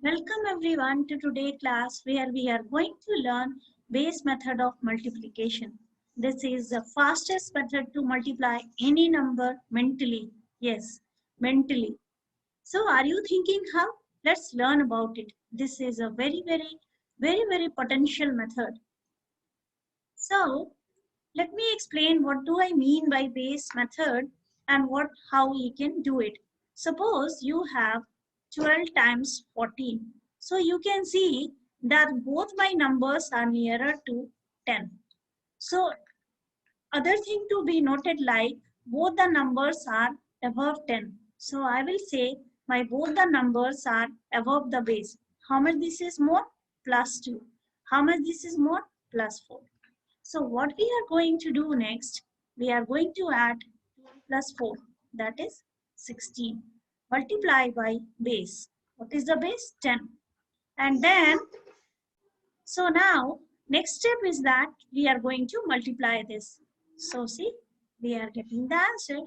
Welcome everyone to today's class where we are going to learn base method of multiplication. This is the fastest method to multiply any number mentally. Yes, mentally. So are you thinking how? Let's learn about it. This is a very potential method. So let me explain what do I mean by base method and how we can do it. Suppose you have 12 times 14. So you can see that both my numbers are nearer to 10. So other thing to be noted, like both the numbers are above 10. So I will say my both the numbers are above the base. How much this is more? Plus 2. How much this is more? Plus 4. So what we are going to do next, we are going to add 12 plus 4, that is 16. Multiply by base. What is the base? 10. And then, so now, next step is that we are going to multiply this. So see, we are getting the answer.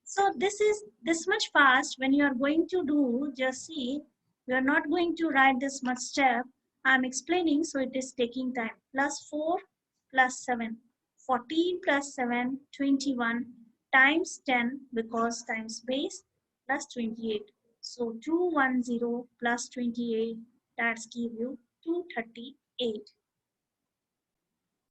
So this is this much fast when you are going to do, just see, we are not going to write this much step. I am explaining, so it is taking time. Plus 4 plus 7. 14 plus 7, 21 times 10 because times base plus 28. So 210 plus 28, that's give you 238.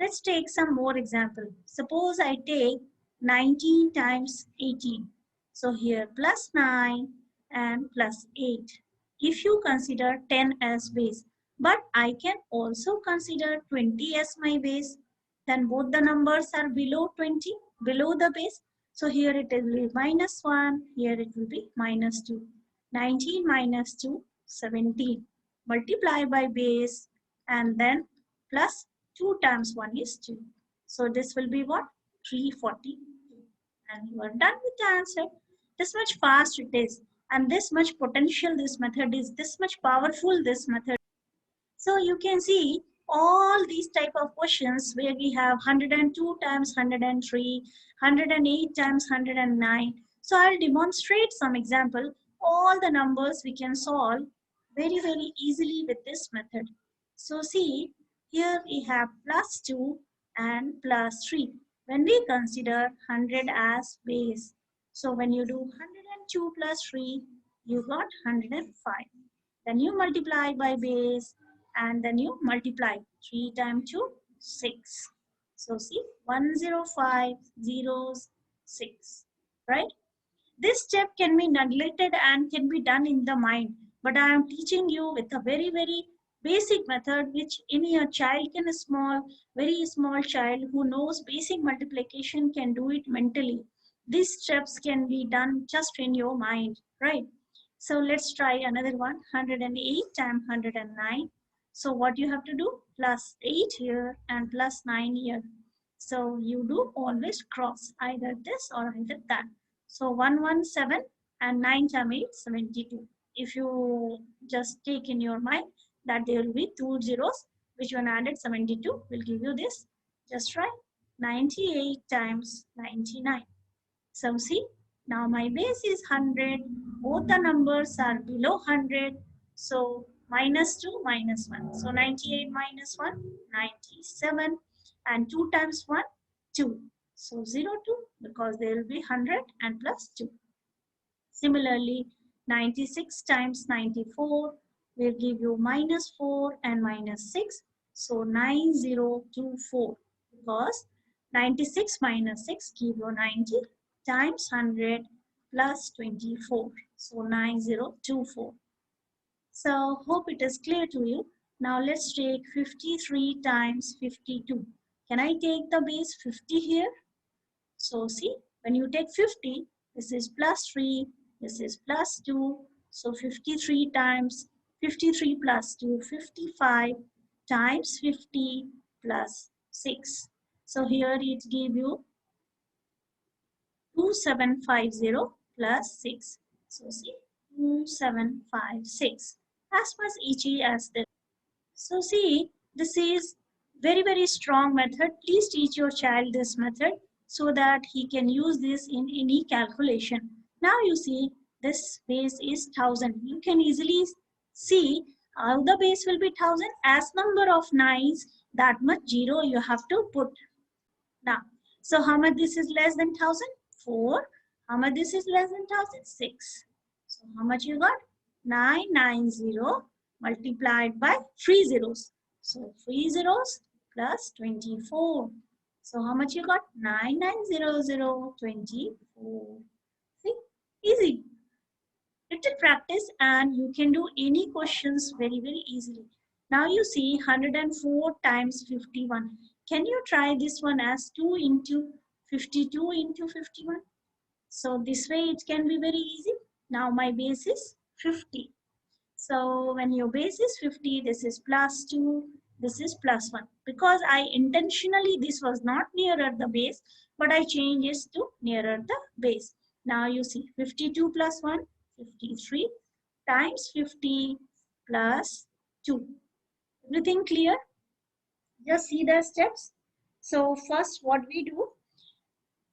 Let's take some more example. Suppose I take 19 times 18. So here plus 9 and plus 8. If you consider 10 as base, but I can also consider 20 as my base, then both the numbers are below 20, below the base. So here it will be minus 1, here it will be minus 2. 19 minus 2, 17. Multiply by base and then plus 2 times 1 is 2. So this will be what? 342. And you are done with the answer. This much fast it is. And this much potential this method is. This much powerful this method. So you can see all these type of questions where we have 102 times 103, 108 times 109. So I'll demonstrate some example. All the numbers we can solve very easily with this method. So see, here we have plus 2 and plus 3. When we consider 100 as base. So when you do 102 plus 3, you got 105. Then you multiply by base and then you multiply 3 times 2, 6. So see, 10506, right? This step can be neglected and can be done in the mind, but I am teaching you with a very basic method which any a child can, a very small child who knows basic multiplication can do it mentally. These steps can be done just in your mind, right? So let's try another one. 108 times 109. So what you have to do? Plus 8 here and plus 9 here. So you do always cross either this or either that. So 117 and 9 times 8, 72. If you just take in your mind that there will be 2 zeros, which one added 72 will give you this. Just try 98 times 99. So see, now my base is 100. Both the numbers are below 100. So minus 2, minus 1. So 98 minus 1, 97. And 2 times 1, 2. So 0, 2 because there will be 100 and plus 2. Similarly, 96 times 94 will give you minus 4 and minus 6. So 9024 because 96 minus 6 give you 90 times 100 plus 24. So 9024. So hope it is clear to you. Now let's take 53 times 52. Can I take the base 50 here? So see, when you take 50, this is plus 3, this is plus 2. So 53 times 53 plus 2, 55 times 50 plus 6. So here it gives you 2750 plus 6. So see, 2756. As much easy as this. So see, this is very strong method. Please teach your child this method so that he can use this in any calculation. Now you see, This base is 1000. You can easily see how the base will be 1000. As number of nines, that much zero you have to put. Now, so how much this is less than 1000? 4. How much this is less than 1000? 6. So how much you got? 990 multiplied by 3 zeros. So 3 zeros plus 24. So how much you got? 990024. See, easy. Little practice and you can do any questions very easily. Now you see 104 times 51. Can you try this one as 2 into 52 into 51? So this way it can be very easy. Now my base is 50. So when your base is 50, this is plus 2, this is plus 1. Because I intentionally, this was not nearer the base, but I change it to nearer the base. Now you see 52 plus 1, 53 times 50 plus 2. Everything clear? Just see the steps. So first what we do,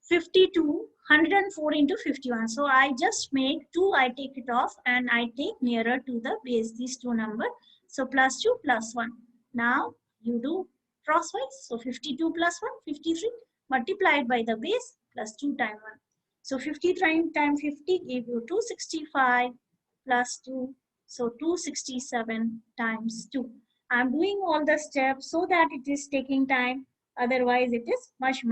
52, 104 into 51. So I just make 2, I take it off and I take nearer to the base, these two numbers. So plus 2 plus 1. Now you do crosswise. So 52 plus 1, 53 multiplied by the base plus 2 times 1. So 53 times 50 give you 265 plus 2. So 267 times 2. I'm doing all the steps so that it is taking time. Otherwise it is much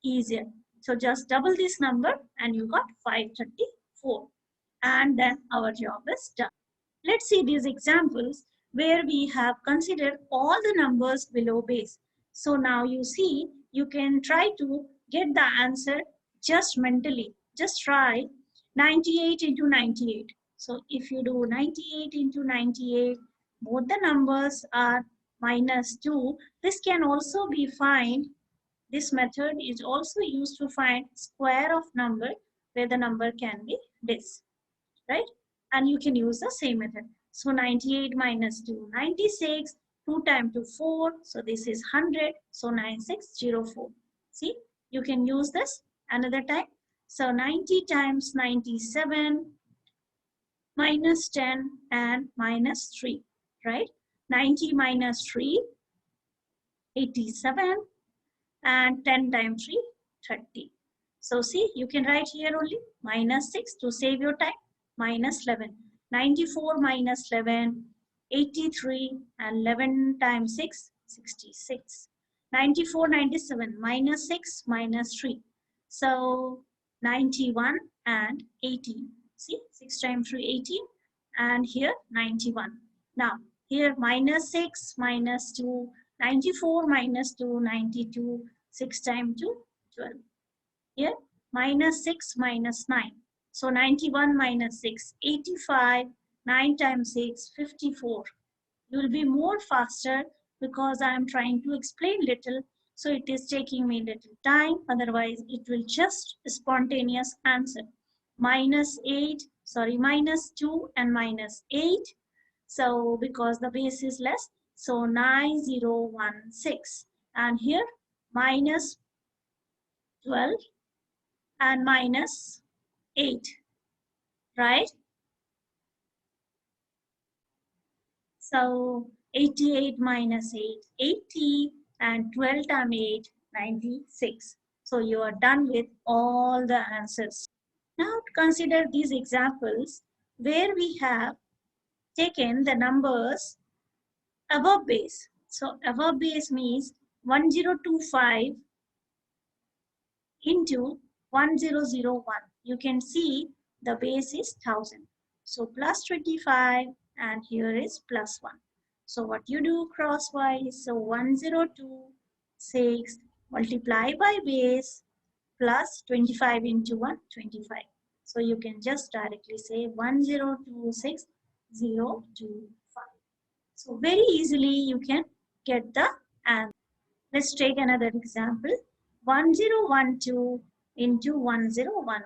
easier. So just double this number and you got 534. And then our job is done. Let's see these examples where we have considered all the numbers below base. So now you see, you can try to get the answer just mentally. Just try 98 into 98. So if you do 98 into 98, both the numbers are minus 2. This can also be found. This method is also used to find square of number where the number can be this, right? And you can use the same method. So 98 minus 2, 96, 2 times 2, 4. So this is 100. So 9604. See, you can use this another time. So 90 times 97 minus 10 and minus 3, right? 90 minus 3, 87. And 10 times 3, 30. So see, you can write here only minus 6 to save your time, minus 11. 94 minus 11, 83, and 11 times 6, 66. 94, 97, minus 6, minus 3. So 91 and 18. See, 6 times 3, 18. And here 91. Now, here minus 6, minus 2, 94 minus 2, 92, 6 times 2, 12. Here, minus 6, minus 9. So 91 minus 6, 85, 9 times 6, 54. You will be more faster because I am trying to explain little. So it is taking me little time. Otherwise, it will just spontaneous answer. Minus 8, sorry, minus 2 and minus 8. So because the base is less, so 9016. And here minus 12 and minus 8, right? So 88 minus 8, 80, and 12 times 8, 96. So you are done with all the answers. Now consider these examples where we have taken the numbers above base. So above base means 1025 into 1001. You can see the base is 1000. So plus 25 and here is plus 1. So what you do crosswise? So 1026 multiply by base plus 25 into 1, 25. So you can just directly say 1026025. So very easily you can get the answer. Let's take another example. 1012 into 1011.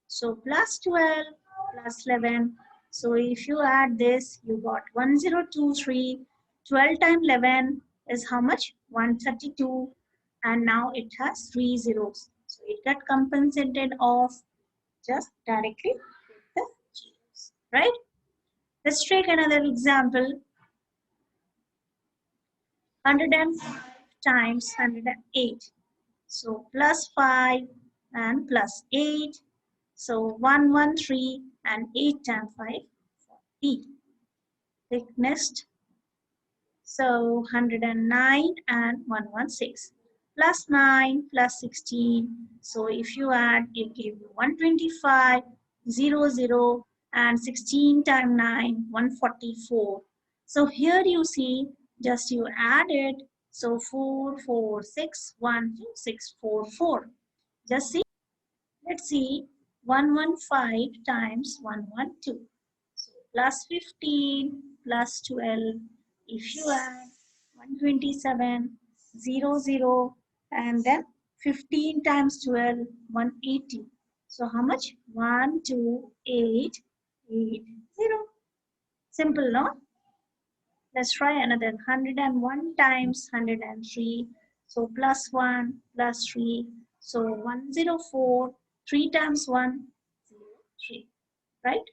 So plus 12 plus 11. So if you add this, you got 1023. 12 times 11 is how much? 132. And now it has 3 zeros. So it got compensated off just directly with the right? Let's take another example. 105 times 108. So plus 5 and plus 8. So 113 and 8 times 5, 40. Take next. So 109 and 116. Plus 9 plus 16. So if you add, it gives you 125, 0, and 16 times 9, 144. So here you see, just you add it. So 4, 4, 6, 1, 2, 6, 4, 4. Just see. Let's see 115 times 112. So plus 15 plus 12. If you add 127, 0, and then 15 times 12, 180. So how much? 12880. Simple, no? Let's try another 101 times 103. So plus 1 plus 3. So 104. 3 times 1, 0, 3. Right?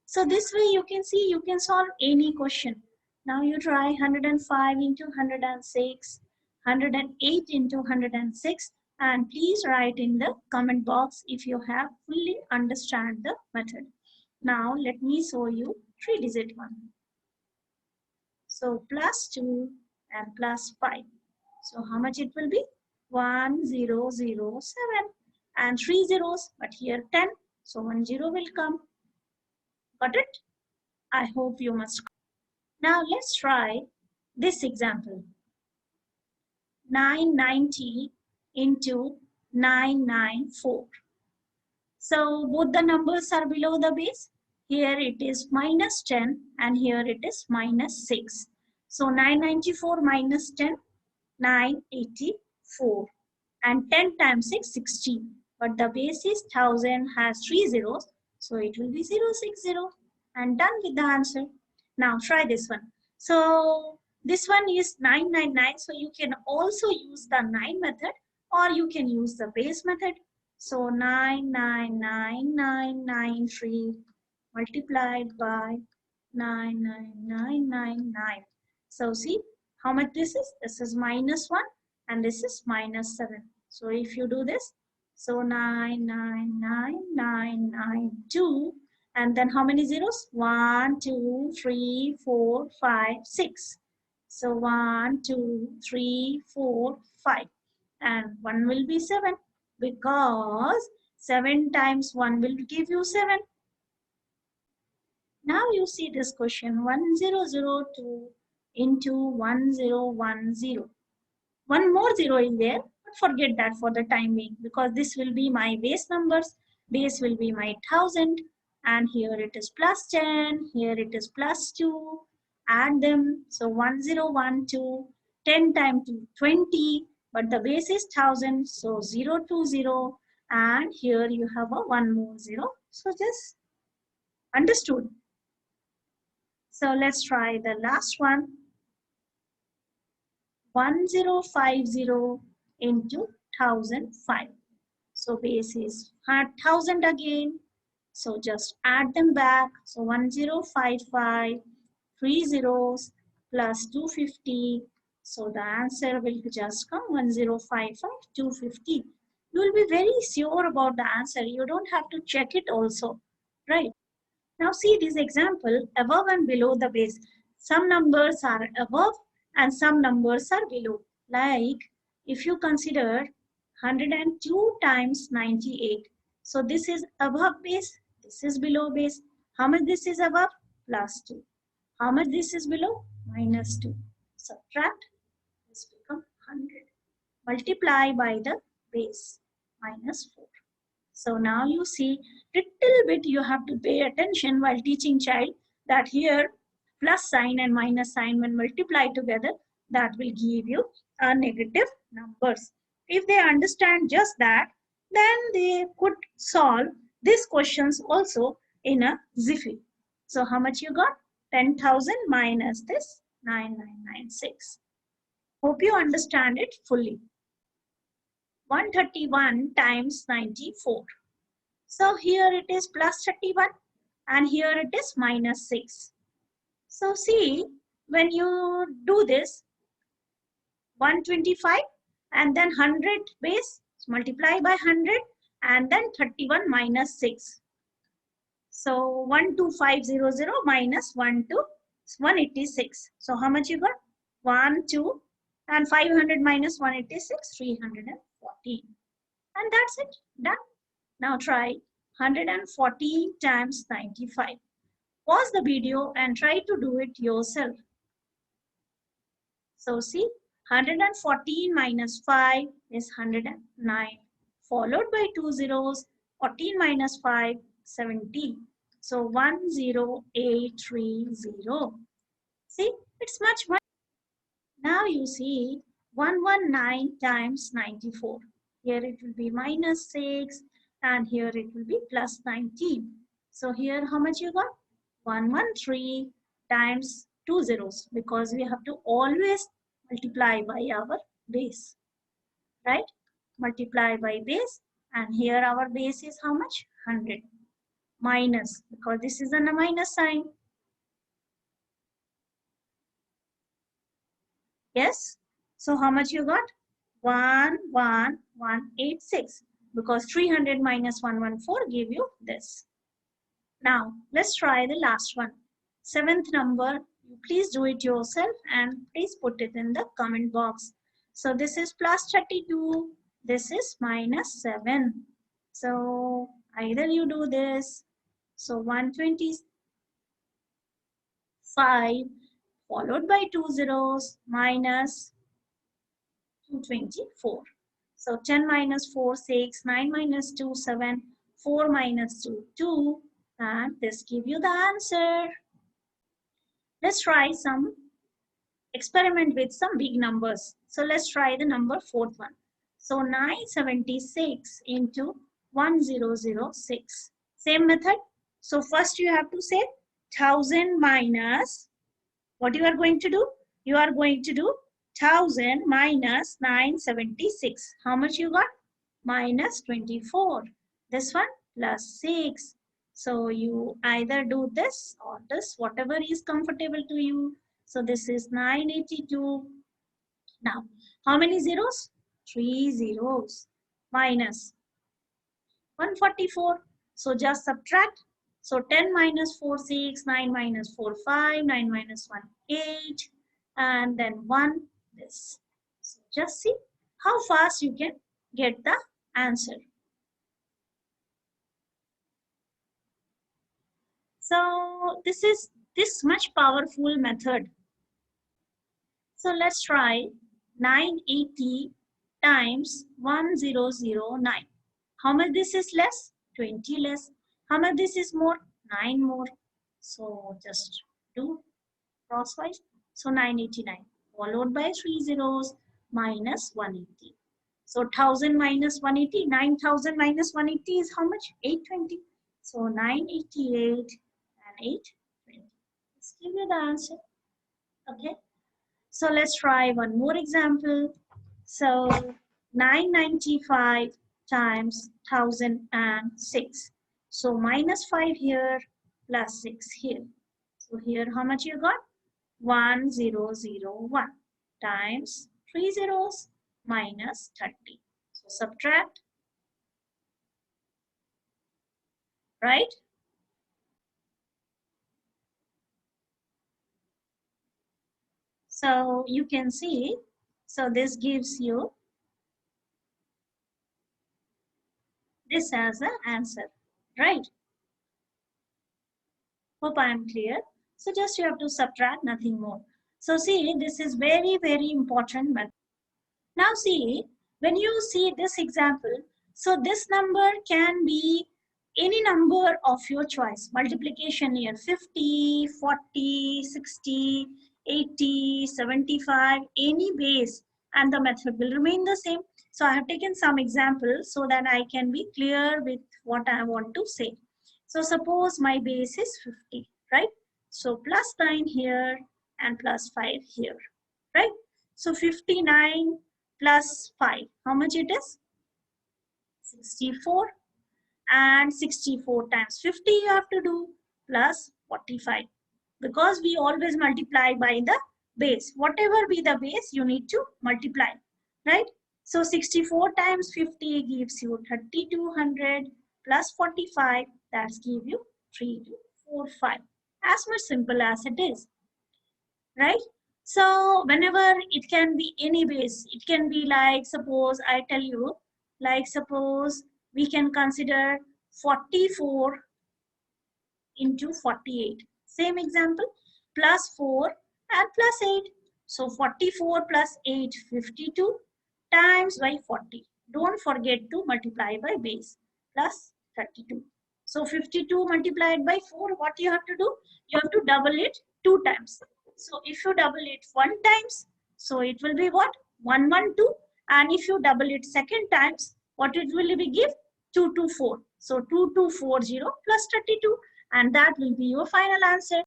So this way you can see you can solve any question. Now you try 105 into 106, 108 into 106, and please write in the comment box if you have fully understand the method. Now let me show you 3-digit one. So plus 2 and plus 5. So how much it will be? 1007 and 3 zeros, but here 10. So 1 0 will come. Got it? I hope you must. Now let's try this example. 990 into 994. So both the numbers are below the base. Here it is minus 10 and here it is minus 6. So 994 minus 10, 984. And 10 times 6, 16. But the base is 1000, has 3 zeros. So it will be 060. And done with the answer. Now try this one. So this one is 999. So you can also use the 9 method or you can use the base method. So 999,993 multiplied by 99999. So see how much this is? This is minus 1 and this is minus 7. So if you do this, so 999,992, and then how many zeros? 1, 2, 3, 4, 5, 6. So 1, 2, 3, 4, 5. And 1 will be 7 because 7 times 1 will give you 7. Now you see this question 1002 into 1010. One more 0 in there, but forget that for the time being because this will be my base numbers. Base will be my 1000 and here it is plus 10, here it is plus 2. Add them. So 1012, 10 times 2, 20, but the base is 1000. So 020 and here you have a one more 0. So just understood. So let's try the last one. 1050 into 1005. So base is 1000 again. So just add them back. So 1055, 3 zeros plus 250. So the answer will just come 1055, 250. You will be very sure about the answer. You don't have to check it also, right? Now see this example above and below the base. Some numbers are above and some numbers are below. Like if you consider 102 times 98. So this is above base, this is below base. How much this is above? Plus 2. How much this is below? Minus 2. Subtract, this becomes 100. Multiply by the base, minus 4. So now you see little bit you have to pay attention while teaching child that here plus sign and minus sign when multiplied together that will give you a negative numbers. If they understand just that, then they could solve these questions also in a jiffy. So how much you got? 10,000 minus this 9996. Hope you understand it fully. 131 times 94. So here it is plus 31 and here it is minus 6. So see, when you do this, 125 and then 100 base, multiply by 100 and then 31 minus 6. So 12500 minus 186. So how much you got? 1, 2 and 500 minus 186, 314. And that's it, done. Now try 140 times 95. Pause the video and try to do it yourself. So see, 114 minus 5 is 109, followed by 2 zeros, 14 minus 5, 70. So 10830. See, it's much. Now you see 119 times 94. Here it will be minus 6 and here it will be plus 19. So here how much you got? 113 times 2 zeros, because we have to always multiply by our base, right? Multiply by base, and here our base is how much? 100. Minus, because this is a minus sign. Yes. So how much you got? 11186, because 300 minus 114 give you this. Now let's try the last one. Seventh number. Please do it yourself and please put it in the comment box. So this is plus 32. This is minus 7. So either you do this. So 125 followed by 2 zeros minus 224. So 10 minus 4, 6, 9 minus 2, 7, 4 minus 2, 2, and this give you the answer. Let's try some experiment with some big numbers. So let's try the number fourth one. So 976 into 1006. Same method. So first you have to say 1000 minus, what you are going to do? You are going to do 1000 minus 976. How much you got? Minus 24. This one plus 6. So you either do this or this, whatever is comfortable to you. So this is 982. Now, how many zeros? 3 zeros. Minus 144. So just subtract. So 10 minus 4, 6, 9 minus 4, 5, 9 minus 1, 8, and then 1, this. So just see how fast you can get the answer. So this is this much powerful method. So let's try 980 times 1009. How much this is less? 20 less. How much this is more? 9 more. So just do crosswise. So 989 followed by 3 zeros minus 180. So 1000 minus 180, 9000 minus 180 is how much? 820. So 988 and 820. Let's give you the answer. Okay. So let's try one more example. So 995 times 1006. So minus 5 here, plus 6 here. So here how much you got? 1001 times 3 zeros minus 30. So subtract, right? So you can see, so this gives you this as an answer, right? Hope I am clear. So just you have to subtract, nothing more. So see, this is very, very important. But now see, when you see this example, so this number can be any number of your choice. Multiplication here, 50, 40, 60, 80, 75, any base, and the method will remain the same. So I have taken some examples so that I can be clear with what I want to say. So suppose my base is 50, right? So plus 9 here and plus 5 here, right? So 59 plus 5, how much it is? 64. And 64 times 50 you have to do. plus 45. Because we always multiply by the base. Whatever be the base, you need to multiply, right? So 64 times 50 gives you 3200 plus 45, that's give you 3245. As much simple as it is, right? So whenever it can be any base, it can be like, suppose I tell you, like suppose we can consider 44 into 48. Same example, plus 4 and plus 8. So 44 plus 8, 52 times by 40. Don't forget to multiply by base, plus 32. So 52 multiplied by 4, what you have to do? You have to double it 2 times. So if you double it 1 times, so it will be what? 112. And if you double it second times, what it will be give? 224. So 2240 plus 32, and that will be your final answer.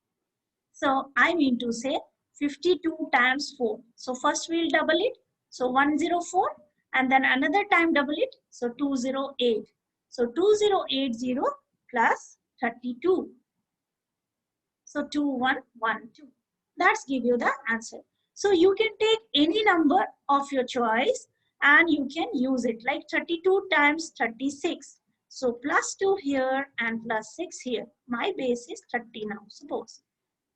So I mean to say 52 times 4. So first we'll double it. So 104, and then another time double it. So 208. So 2080 plus 32. So 2112. That's give you the answer. So you can take any number of your choice and you can use it, like 32 times 36. So plus 2 here and plus 6 here. My base is 30 now, suppose.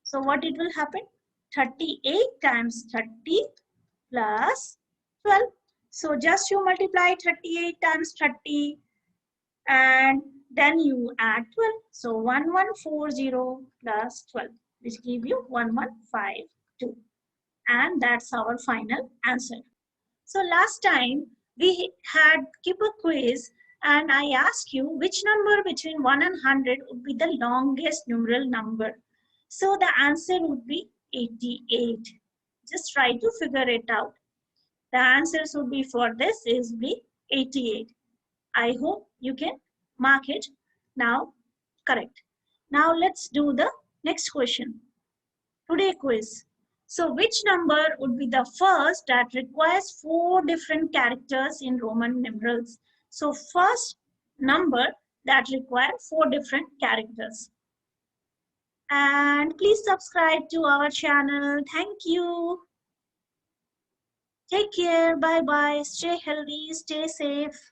So what it will happen? 38 times 30 plus 12. So just you multiply 38 times 30 and then you add 12. So 1140 plus 12, which give you 1152. And that's our final answer. So last time we had keep a quiz and I asked you which number between 1 and 100 would be the longest numeral number. So the answer would be 88. Just try to figure it out. The answers would be for this is be 88. I hope you can mark it now correct. Now let's do the next question. Today quiz. So which number would be the first that requires 4 different characters in Roman numerals? So first number that requires 4 different characters. And please subscribe to our channel. Thank you. Take care. Bye bye. Stay healthy. Stay safe.